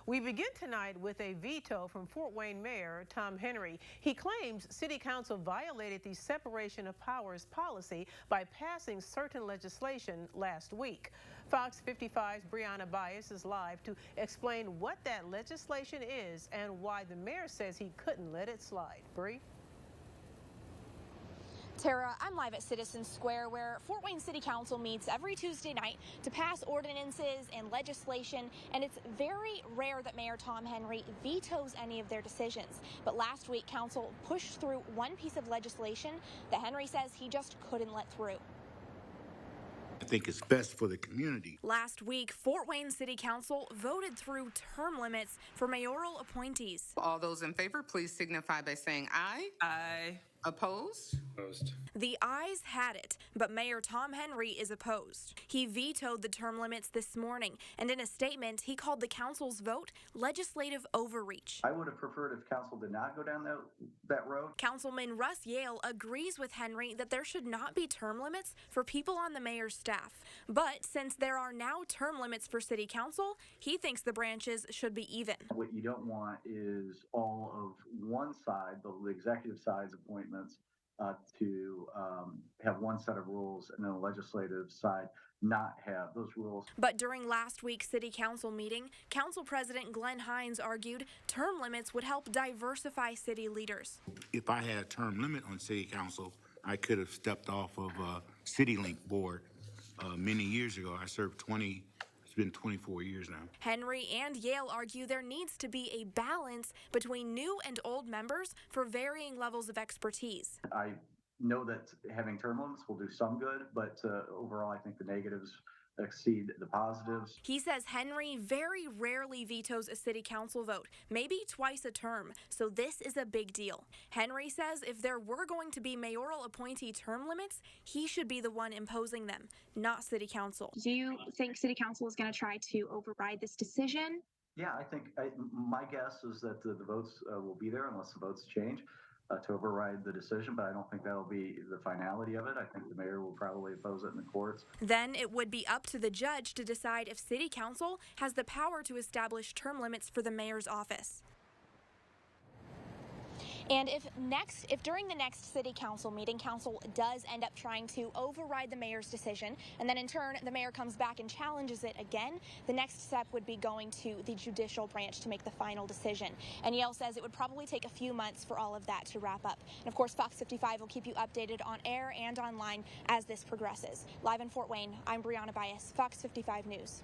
We begin tonight with a veto from Fort Wayne Mayor Tom Henry. He claims City Council violated the separation of powers policy by passing certain legislation last week. Fox 55's Brianna Bias is live to explain what that legislation is and why the mayor says he couldn't let it slide. Bree? Tara, I'm live at Citizens Square, where Fort Wayne City Council meets every Tuesday night to pass ordinances and legislation, and it's very rare that Mayor Tom Henry vetoes any of their decisions. But last week, Council pushed through one piece of legislation that Henry says he just couldn't let through. I think it's best for the community. Last week, Fort Wayne City Council voted through term limits for mayoral appointees. All those in favor, please signify by saying aye. Aye. Opposed? Opposed. The ayes had it, but Mayor Tom Henry is opposed. He vetoed the term limits this morning, and in a statement, he called the council's vote legislative overreach. I would have preferred if council did not go down that road. Councilman Russ Yale agrees with Henry that there should not be term limits for people on the mayor's staff. But since there are now term limits for city council, he thinks the branches should be even. What you don't want is all of one side, the executive side's appointments, to have one set of rules, and then the legislative side not have those rules. But during last week's city council meeting, Council President Glenn Hines argued term limits would help diversify city leaders. If I had a term limit on city council, I could have stepped off of CityLink board many years ago. I served it's been 24 years now. Henry and Yale argue there needs to be a balance between new and old members for varying levels of expertise. I know that having term limits will do some good, but overall I think the negatives exceed the positives. He says Henry very rarely vetoes a city council vote, maybe twice a term, so this is a big deal. Henry says if there were going to be mayoral appointee term limits, he should be the one imposing them, not city council. Do you think city council is going to try to override this decision? Yeah, my guess is that the votes will be there unless the votes change to override the decision, but I don't think that'll be the finality of it. I think the mayor will probably oppose it in the courts. Then it would be up to the judge to decide if city council has the power to establish term limits for the mayor's office. And if during the next city council meeting, council does end up trying to override the mayor's decision, and then in turn the mayor comes back and challenges it again, the next step would be going to the judicial branch to make the final decision. And Yale says it would probably take a few months for all of that to wrap up. And of course, Fox 55 will keep you updated on air and online as this progresses. Live in Fort Wayne, I'm Brianna Bias, Fox 55 News.